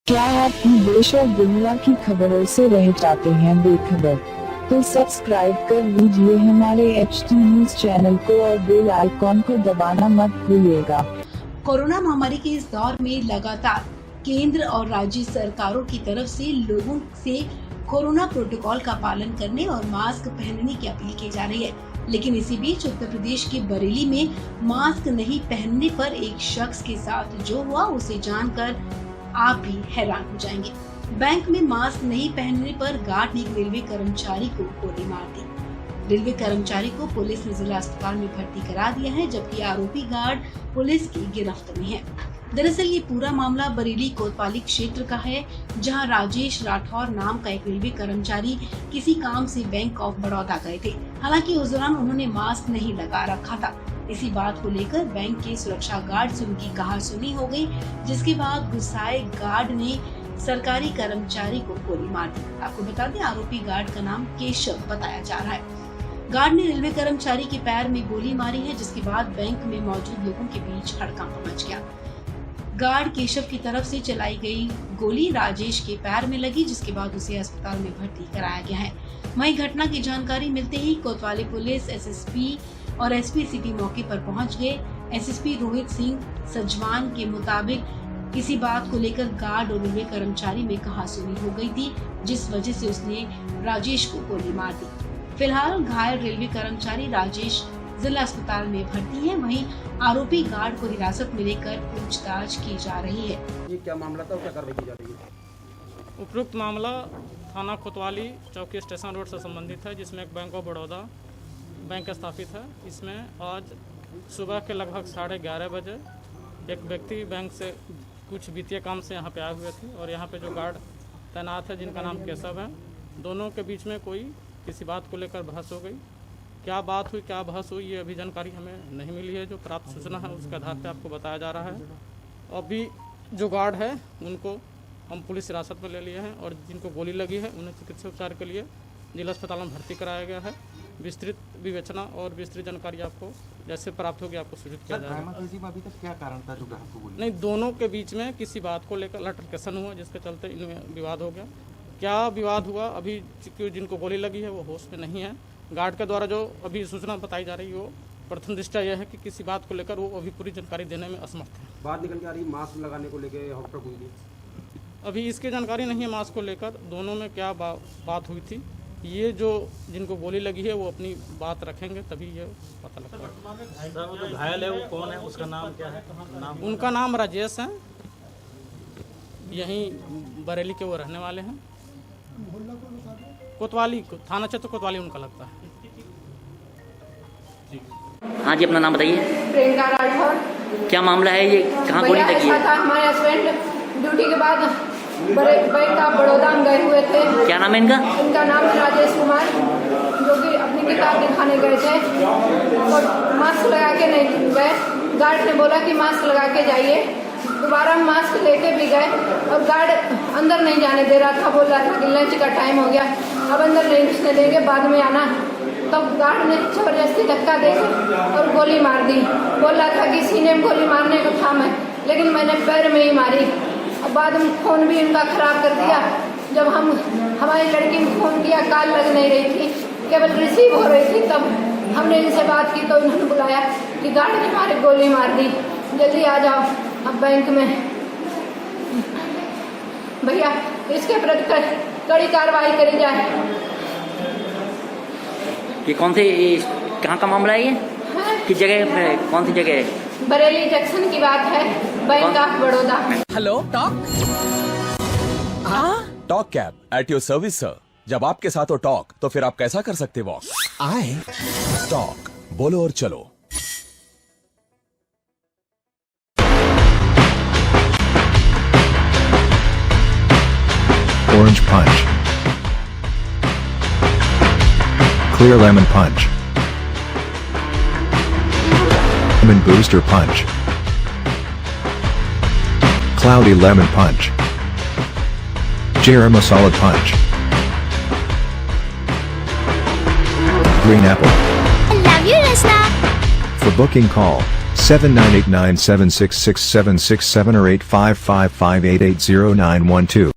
क्या आप भी देश और दुनिया की खबरों से रह जाते हैं बेखबर? तो सब्सक्राइब कर लीजिए हमारे HT न्यूज चैनल को और बेल आइकॉन को दबाना मत भूलिएगा। कोरोना महामारी के इस दौर में लगातार केंद्र और राज्य सरकारों की तरफ से लोगों से कोरोना प्रोटोकॉल का पालन करने और मास्क पहनने की अपील की जा रही है। लेकिन इसी बीच उत्तर प्रदेश के बरेली में मास्क नहीं पहनने पर एक शख्स के साथ जो हुआ उसे जानकर आप भी हैरान हो जाएंगे। बैंक में मास्क नहीं पहनने पर गार्ड ने एक रेलवे कर्मचारी को गोली मार दी। रेलवे कर्मचारी को पुलिस ने जिला अस्पताल में भर्ती करा दिया है, जबकि आरोपी गार्ड पुलिस की गिरफ्त में है। दरअसल ये पूरा मामला बरेली कोतवाली क्षेत्र का है, जहां राजेश राठौर नाम का एक रेलवे कर्मचारी किसी काम से बैंक ऑफ बड़ौदा गए थे। हालांकि उस दौरान उन्होंने मास्क नहीं लगा रखा था। इसी बात को लेकर बैंक के सुरक्षा गार्ड से उनकी कहासुनी हो गई, जिसके बाद गुस्साए गार्ड ने सरकारी कर्मचारी को गोली मार दी। आपको बता दें, आरोपी गार्ड का नाम केशव बताया जा रहा है। गार्ड ने रेलवे कर्मचारी के पैर में गोली मारी है, जिसके बाद बैंक में मौजूद लोगों के बीच हड़कंप मच गया। गार्ड केशव की तरफ से चलाई गई गोली राजेश के पैर में लगी, जिसके बाद उसे अस्पताल में भर्ती कराया गया है। वहीं घटना की जानकारी मिलते ही कोतवाली पुलिस, SSP और SP सिटी मौके पर पहुंच गए। SSP रोहित सिंह सजवान के मुताबिक किसी बात को लेकर गार्ड और रेलवे कर्मचारी में कहासुनी हो गई थी, जिस वजह से उसने राजेश को गोली मार दी। फिलहाल घायल रेलवे कर्मचारी राजेश जिला अस्पताल में भर्ती है। वहीं आरोपी गार्ड को हिरासत में लेकर पूछताछ की जा रही है। ये क्या मामला था और क्या कार्रवाई की जा रही है? उपयुक्त मामला थाना कोतवाली चौकी स्टेशन रोड से संबंधित है, जिसमें एक बैंक ऑफ बड़ौदा बैंक स्थापित है। इसमें आज सुबह के लगभग 11:30 बजे एक व्यक्ति बैंक से कुछ वित्तीय काम से यहाँ पे आए हुए थे और यहाँ पे जो गार्ड तैनात है, जिनका नाम केशव है, दोनों के बीच में कोई किसी बात को लेकर बहस हो गई। क्या बात हुई, क्या बहस हुई, ये अभी जानकारी हमें नहीं मिली है। जो प्राप्त सूचना है उसके आधार पर आपको बताया जा रहा है। अभी जो गार्ड है उनको हम पुलिस हिरासत में ले लिए हैं और जिनको गोली लगी है उन्हें चिकित्सा उपचार के लिए जिला अस्पताल में भर्ती कराया गया है। विस्तृत विवेचना और विस्तृत जानकारी आपको जैसे प्राप्त होगी आपको सूचित किया जाएगा। अभी तक क्या कारण था जो ग्राहक को गोली? नहीं, दोनों के बीच में किसी बात को लेकर अल्टरकेशन हुआ, जिसके चलते इनमें विवाद हो गया। क्या विवाद हुआ अभी जिनको गोली लगी है वो होश में नहीं है। गार्ड के द्वारा जो अभी सूचना बताई जा रही है वो प्रथम दृष्टया यह है कि किसी बात को लेकर वो अभी पूरी जानकारी देने में असमर्थ है। बात निकल के आ रही मास्क लगाने को लेकर हॉस्पिटल हुई थी। अभी इसकी जानकारी नहीं है मास्क को लेकर दोनों में क्या बात हुई थी। ये जो जिनको गोली लगी है वो अपनी बात रखेंगे तभी ये पता लगेगा। सर, वो जो घायल है वो कौन है, उसका नाम क्या है? उनका नाम राजेश है, यहीं बरेली के वो रहने वाले हैं। कोतवाली थाना क्षेत्र कोतवाली उनका लगता है। हाँ जी, अपना नाम बताइए। प्रियंका राठौर। क्या मामला है ये, कहाँ गोली लगी है? था हमारे हस्बैंड ड्यूटी के बाद बैंक ऑफ बड़ौदा में गए हुए थे। क्या नाम है इनका? इनका नाम है राजेश कुमार, जो कि अपनी किताब दिखाने गए थे और मास्क लगा के नहीं गए। गार्ड ने बोला कि मास्क लगा के जाइए। दोबारा मास्क लेके भी गए और गार्ड अंदर नहीं जाने दे रहा था, बोल रहा था कि लंच का टाइम हो गया, अब अंदर नहीं घुसने देंगे, बाद में आना। तब गार्ड ने जबरदस्ती धक्का देकर और गोली मार दी। बोल रहा था कि सीने में गोली मारने को था मैं, लेकिन मैंने पैर में ही मारी। और बाद में फ़ोन भी इनका ख़राब कर दिया। जब हमारी लड़की ने फ़ोन किया, कॉल लग नहीं रही थी, केवल रिसीव हो रही थी। तब हमने इनसे बात की तो इन्होंने बुलाया कि गार्ड ने हमारे गोली मार दी, जल्दी आ जाओ अब बैंक में। भैया इसके प्रति कड़ी कार्रवाई करी जाए। ये कहाँ का मामला है ये? किस जगह, कौन सी जगह है? बरेली जंक्शन की बात है, bank of Baroda. Hello talk. Talk cab at your service sir. जब आपके साथ हो टॉक तो फिर आप कैसा कर सकते वॉक? आए टॉक, बोलो और चलो। Orange Punch, Clear Lemon Punch, Lemon Booster Punch, Cloudy Lemon Punch, Garam Masala Punch, Green Apple. I love you, Rasna. For booking call 7989766767 or 855558800912.